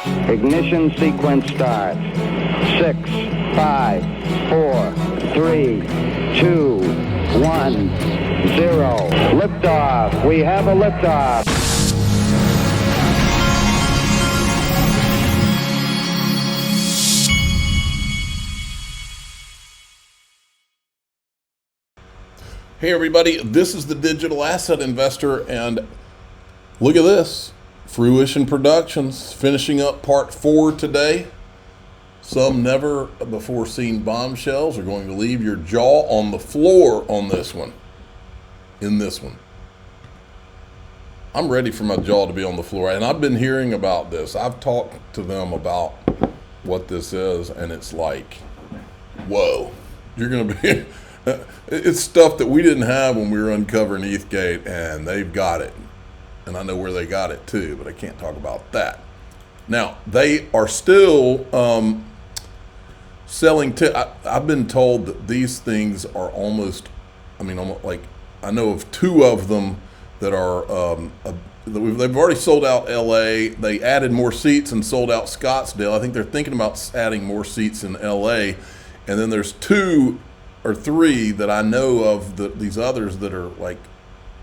Ignition sequence start. 6, 5, 4, 3, 2, 1, 0. Liftoff. We have a liftoff. Hey everybody, this is the Digital Asset Investor, and look at this. Fruition Productions finishing up part 4 today. Some never before seen bombshells are going to leave your jaw on the floor on this one. In this one. I'm ready for my jaw to be on the floor, and I've been hearing about this. I've talked to them about what this is, and it's like, whoa, you're going to be... It's stuff that we didn't have when we were uncovering ETHgate, and they've got it. And I know where they got it too, but I can't talk about that. Now, they are still selling. I've been told that these things are almost like, I know of 2 of them that are, they've already sold out LA. They added more seats and sold out Scottsdale. I think they're thinking about adding more seats in LA. And then there's 2 or 3 that I know of, these others that are like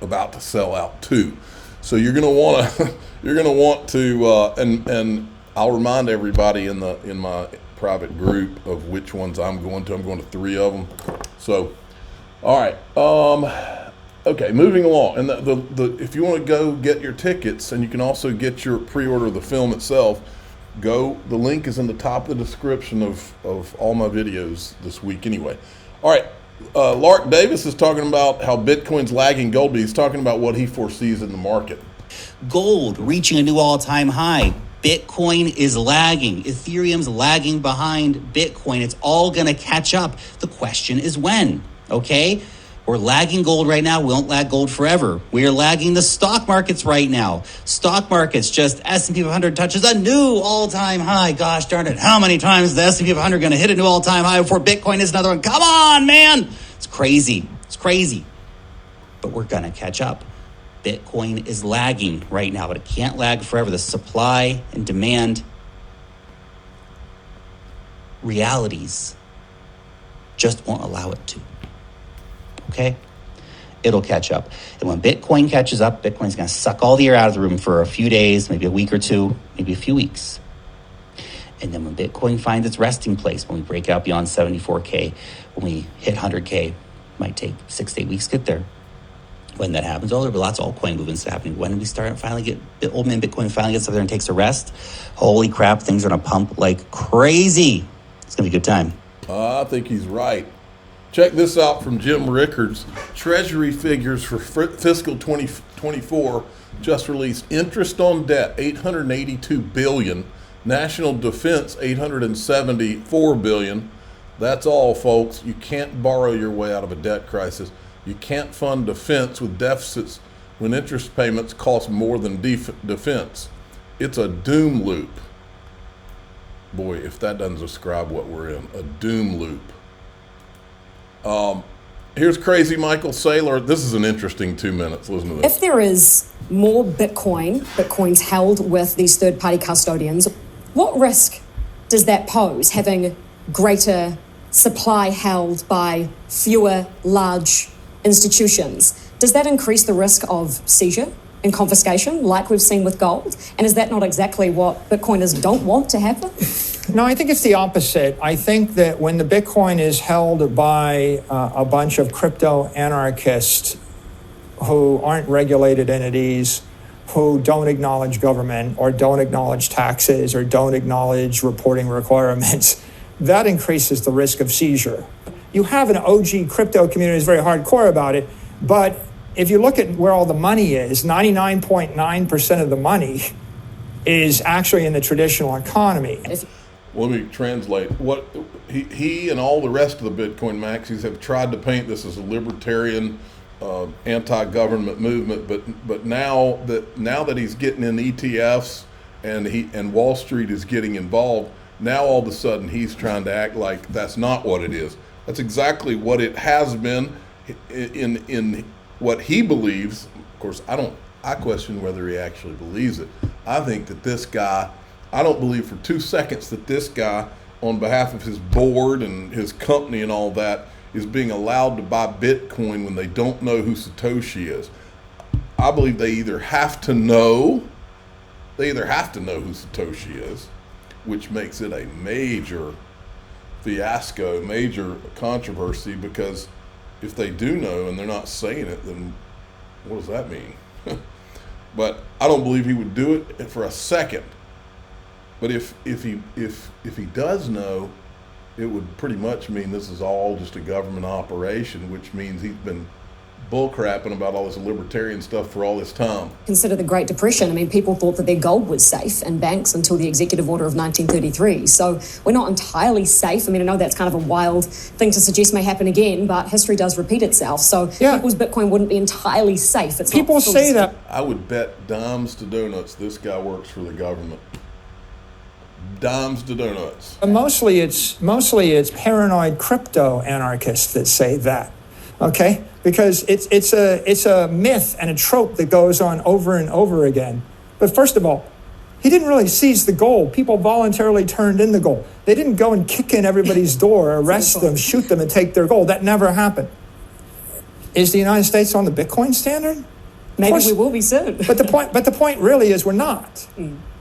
about to sell out too. So you're gonna want to, and I'll remind everybody in my private group of which ones I'm going to. I'm going to 3 of them. So, all right, okay, moving along. And the if you want to go get your tickets, and you can also get your pre-order of the film itself. The link is in the top of the description of all my videos this week anyway. All right, Lark Davis is talking about how Bitcoin's lagging gold, but he's talking about what he foresees in the market. Gold reaching a new all-time high. Bitcoin is lagging. Ethereum's lagging behind Bitcoin. It's all going to catch up. The question is when, okay? We're lagging gold right now. We won't lag gold forever. We are lagging the stock markets right now. Stock markets, just S&P 500 touches a new all-time high. Gosh darn it. How many times is the S&P 500 going to hit a new all-time high before Bitcoin is another one? Come on, man. It's crazy. It's crazy. But we're going to catch up. Bitcoin is lagging right now, but it can't lag forever. The supply and demand realities just won't allow it to. Okay, it'll catch up. And when Bitcoin catches up, Bitcoin's going to suck all the air out of the room for a few days, maybe a week or 2, maybe a few weeks. And then when Bitcoin finds its resting place, when we break out beyond 74K, when we hit 100K, it might take 6 to 8 weeks to get there. When that happens, there'll be lots of altcoin movements happening. When we old man Bitcoin finally gets up there and takes a rest, holy crap, things are going to pump like crazy. It's going to be a good time. I think he's right. Check this out from Jim Rickards. Treasury figures for fiscal 2024 just released. Interest on debt, $882 billion. National defense, $874 billion. That's all, folks. You can't borrow your way out of a debt crisis. You can't fund defense with deficits when interest payments cost more than defense. It's a doom loop. Boy, if that doesn't describe what we're in, a doom loop. Here's Crazy Michael Saylor. This is an interesting 2 minutes. Listen to this. If there is more Bitcoins held with these third-party custodians, what risk does that pose, having greater supply held by fewer large institutions? Does that increase the risk of seizure and confiscation like we've seen with gold? And is that not exactly what Bitcoiners don't want to happen? No, I think it's the opposite. I think that when the Bitcoin is held by a bunch of crypto anarchists who aren't regulated entities, who don't acknowledge government or don't acknowledge taxes or don't acknowledge reporting requirements, that increases the risk of seizure. You have an OG crypto community that's very hardcore about it, but if you look at where all the money is, 99.9% of the money is actually in the traditional economy. Let me translate. What he and all the rest of the Bitcoin maxis have tried to paint this as a libertarian, anti-government movement, but now that he's getting in ETFs and Wall Street is getting involved, now all of a sudden he's trying to act like that's not what it is. That's exactly what it has been in what he believes. Of course, I question whether he actually believes it. I think that this guy I don't believe for 2 seconds that this guy, on behalf of his board and his company and all that, is being allowed to buy Bitcoin when they don't know who Satoshi is. I believe they either have to know who Satoshi is, which makes it a major fiasco, major controversy, because if they do know and they're not saying it, then what does that mean? But I don't believe he would do it for a second. But if he does know, it would pretty much mean this is all just a government operation, which means he's been bullcrapping about all this libertarian stuff for all this time. Consider the Great Depression. I mean, people thought that their gold was safe in banks until the Executive Order of 1933. So we're not entirely safe. I mean, I know that's kind of a wild thing to suggest may happen again, but history does repeat itself. So people's Bitcoin wouldn't be entirely safe. It's people say that. I would bet dimes to donuts this guy works for the government. Dimes to donuts. Mostly it's paranoid crypto anarchists that say that. Okay? Because it's a myth and a trope that goes on over and over again. But first of all, he didn't really seize the gold. People voluntarily turned in the gold. They didn't go and kick in everybody's door, arrest them, shoot them, and take their gold. That never happened. Is the United States on the Bitcoin standard? Maybe we will be soon. But the point really is we're not.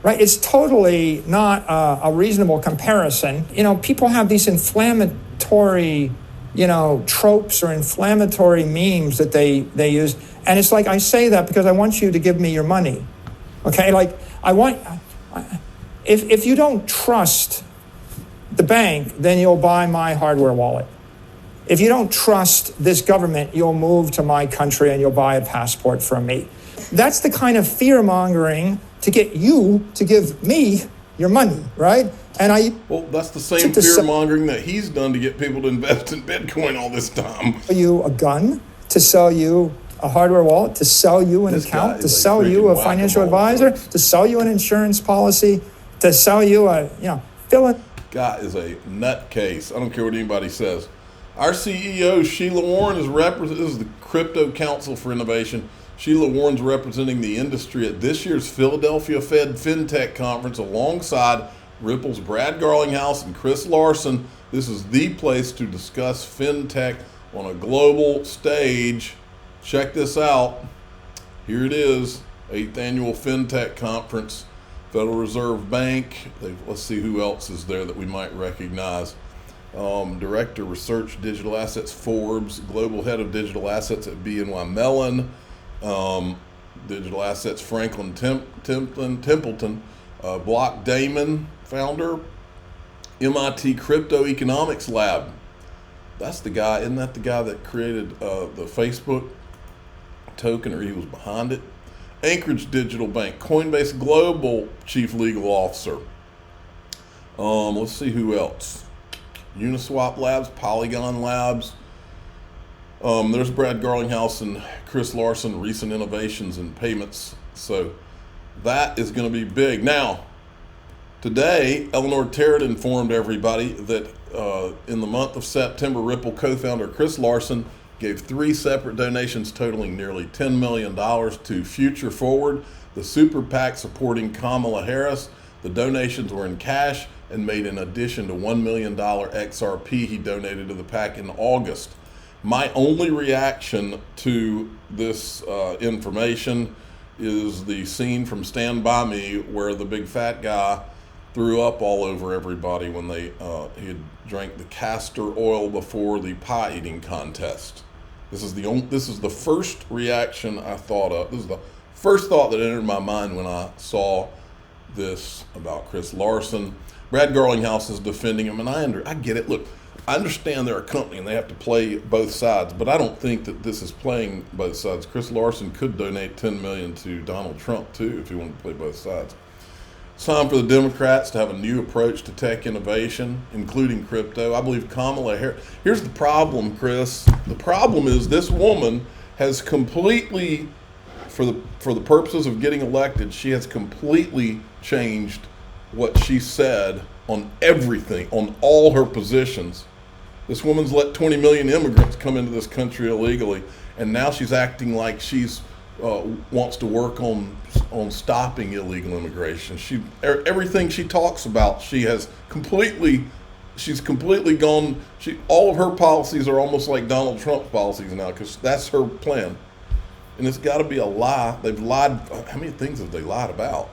Right? It's totally not a reasonable comparison. You know, people have these inflammatory, tropes or inflammatory memes that they use. And it's like, I say that because I want you to give me your money. Okay? Like, if you don't trust the bank, then you'll buy my hardware wallet. If you don't trust this government, you'll move to my country and you'll buy a passport from me. That's the kind of fear-mongering to get you to give me your money, right? Well, that's the same fear-mongering that he's done to get people to invest in Bitcoin all this time. Sell you a gun, to sell you a hardware wallet, to sell you an account, to sell you a financial advisor, to sell you an insurance policy, to sell you Guy is a nutcase. I don't care what anybody says. Our CEO, Sheila Warren, this is the Crypto Council for Innovation. Sheila Warren's representing the industry at this year's Philadelphia Fed FinTech Conference alongside Ripple's Brad Garlinghouse and Chris Larson. This is the place to discuss FinTech on a global stage. Check this out. Here it is, 8th Annual FinTech Conference, Federal Reserve Bank. Let's see who else is there that we might recognize. Director Research Digital Assets Forbes, Global Head of Digital Assets at BNY Mellon, Digital Assets Franklin Templeton, Block Damon, founder, MIT Crypto Economics Lab. That's the guy, isn't that the guy that created the Facebook token, or he was behind it? Anchorage Digital Bank, Coinbase Global Chief Legal Officer. Let's see who else. Uniswap Labs, Polygon Labs. There's Brad Garlinghouse and Chris Larson, recent innovations in payments. So that is going to be big. Now, today, Eleanor Terrett informed everybody that in the month of September, Ripple co-founder Chris Larson gave 3 separate donations totaling nearly $10 million to Future Forward, the super PAC supporting Kamala Harris. The donations were in cash and made in addition to $1 million XRP he donated to the PAC in August. My only reaction to this information is the scene from Stand By Me where the big fat guy threw up all over everybody when he had drank the castor oil before the pie eating contest. This is the first reaction I thought of. This is the first thought that entered my mind when I saw this about Chris Larson. Brad Garlinghouse is defending him, and I get it. Look, I understand they're a company and they have to play both sides, but I don't think that this is playing both sides. Chris Larson could donate $10 million to Donald Trump too if he wanted to play both sides. It's time for the Democrats to have a new approach to tech innovation, including crypto. I believe Kamala Harris. Here's the problem, Chris. The problem is this woman has completely, for the purposes of getting elected, she has completely changed what she said on everything, on all her positions. This woman's let 20 million immigrants come into this country illegally, and now she's acting like she's wants to work on stopping illegal immigration. Everything she talks about, she's completely gone. All of her policies are almost like Donald Trump's policies now, because that's her plan, and it's got to be a lie. They've lied. How many things have they lied about?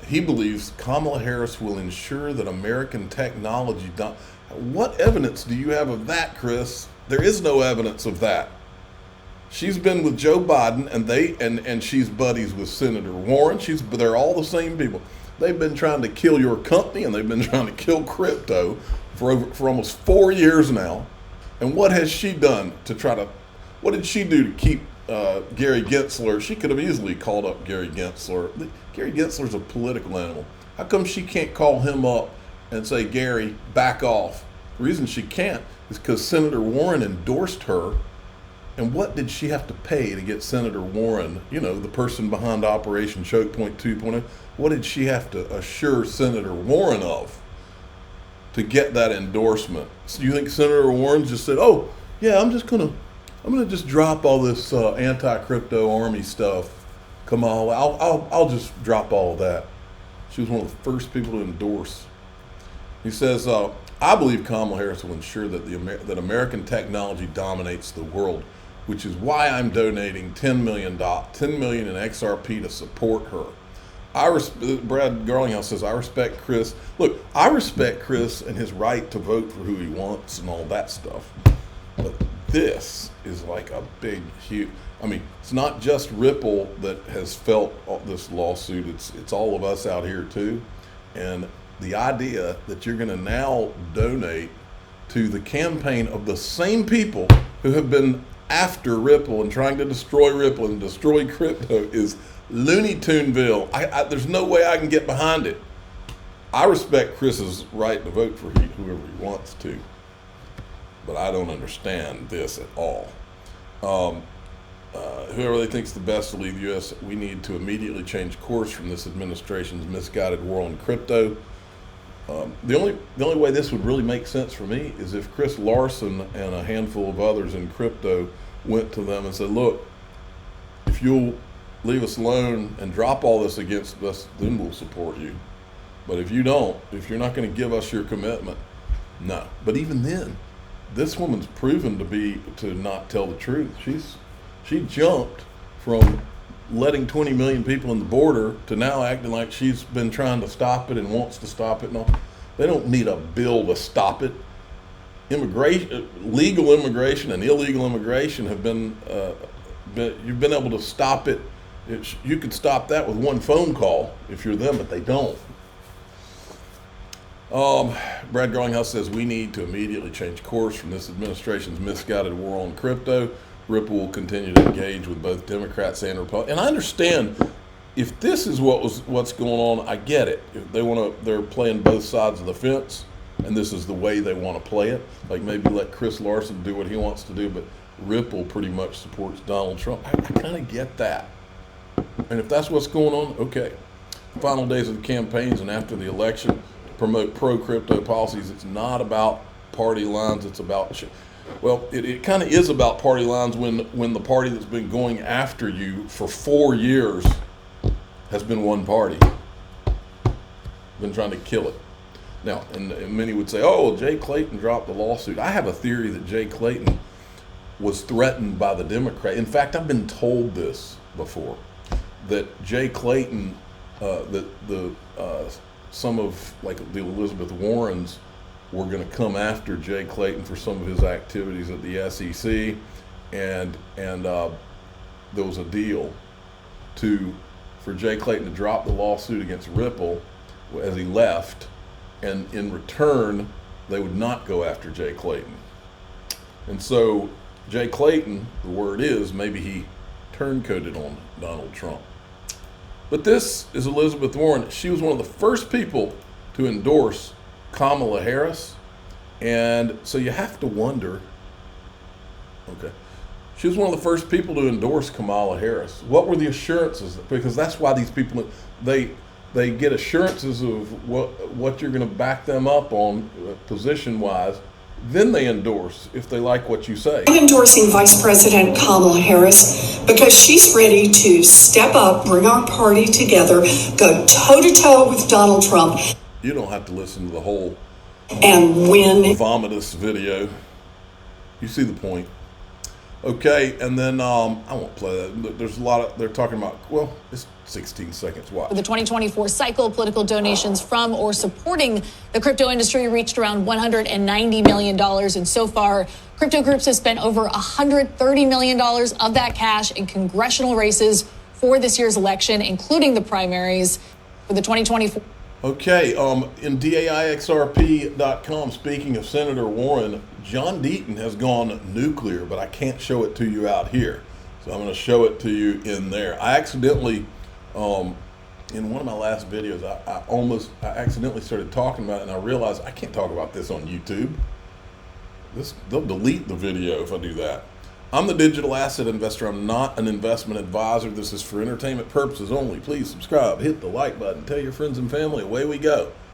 He believes Kamala Harris will ensure that American technology. What evidence do you have of that, Chris? There is no evidence of that. She's been with Joe Biden, and she's buddies with Senator Warren. They're all the same people. They've been trying to kill your company, and they've been trying to kill crypto for almost 4 years now. And what has she done what did she do to keep Gary Gensler? She could have easily called up Gary Gensler. Gary Gensler's a political animal. How come she can't call him up and say, Gary, back off? The reason she can't is because Senator Warren endorsed her. And what did she have to pay to get Senator Warren, the person behind Operation Choke Point 2.0? What did she have to assure Senator Warren of to get that endorsement? So you think Senator Warren just said, oh, yeah, I'm gonna just drop all this anti-crypto army stuff. Kamala, I'll just drop all of that. She was one of the first people to endorse. He says, I believe Kamala Harris will ensure that that American technology dominates the world, which is why I'm donating $10 million in XRP to support her. Brad Garlinghouse says, I respect Chris. Look, I respect Chris and his right to vote for who he wants and all that stuff. But this is like a big, huge, it's not just Ripple that has felt this lawsuit. It's all of us out here too. And the idea that you're going to now donate to the campaign of the same people who have been after Ripple and trying to destroy Ripple and destroy crypto is Looney Tuneville. There's no way I can get behind it. I respect Chris's right to vote for whoever he wants to, but I don't understand this at all. Whoever they think's the best to lead the U.S., we need to immediately change course from this administration's misguided war on crypto. The only way this would really make sense for me is if Chris Larson and a handful of others in crypto went to them and said, look, if you'll leave us alone and drop all this against us, then we'll support you. But if you don't, if you're not going to give us your commitment, no. But even then, this woman's proven to not tell the truth. She jumped from letting 20 million people in the border to now acting like she's been trying to stop it and wants to stop it. No, they don't need a bill to stop it. Legal immigration and illegal immigration have you've been able to stop it. You could stop that with one phone call if you're them, but they don't. Brad Garlinghouse says we need to immediately change course from this administration's misguided war on crypto. Ripple will continue to engage with both Democrats and Republicans. And I understand if this is what's going on, I get it. If they're playing both sides of the fence, and this is the way they want to play it. Like maybe let Chris Larson do what he wants to do, but Ripple pretty much supports Donald Trump. I kind of get that. And if that's what's going on, okay. Final days of the campaigns and after the election to promote pro-crypto policies, it's not about party lines, it's about... Well, it kind of is about party lines when the party that's been going after you for 4 years has been one party, been trying to kill it. Now, and many would say, oh, Jay Clayton dropped the lawsuit. I have a theory that Jay Clayton was threatened by the Democrat. In fact, I've been told this before, that Jay Clayton, some of like the Elizabeth Warrens were going to come after Jay Clayton for some of his activities at the SEC, and there was a deal for Jay Clayton to drop the lawsuit against Ripple as he left, and in return they would not go after Jay Clayton. And so Jay Clayton, the word is, maybe he turncoated on Donald Trump. But this is Elizabeth Warren. She was one of the first people to endorse Kamala Harris, and so you have to wonder, okay, she was one of the first people to endorse Kamala Harris. What were the assurances? Because that's why these people, they get assurances of what you're going to back them up on position-wise then they endorse if they like what you say. I'm endorsing Vice President Kamala Harris because she's ready to step up, bring our party together, go toe-to-toe with Donald Trump. You don't have to listen to the whole and win. Vomitous video. You see the point. Okay, and then I won't play that. There's a lot of, they're talking about, well, it's 16 seconds. Watch. For the 2024 cycle, political donations from or supporting the crypto industry reached around $190 million. And so far, crypto groups have spent over $130 million of that cash in congressional races for this year's election, including the primaries for the 2024. Okay, in DAIXRP.com, speaking of Senator Warren, John Deaton has gone nuclear, but I can't show it to you out here. So I'm going to show it to you in there. I accidentally, in one of my last videos, I accidentally started talking about it, and I realized I can't talk about this on YouTube. They'll delete the video if I do that. I'm the digital asset investor. I'm not an investment advisor. This is for entertainment purposes only. Please subscribe, hit the like button, tell your friends and family. Away we go.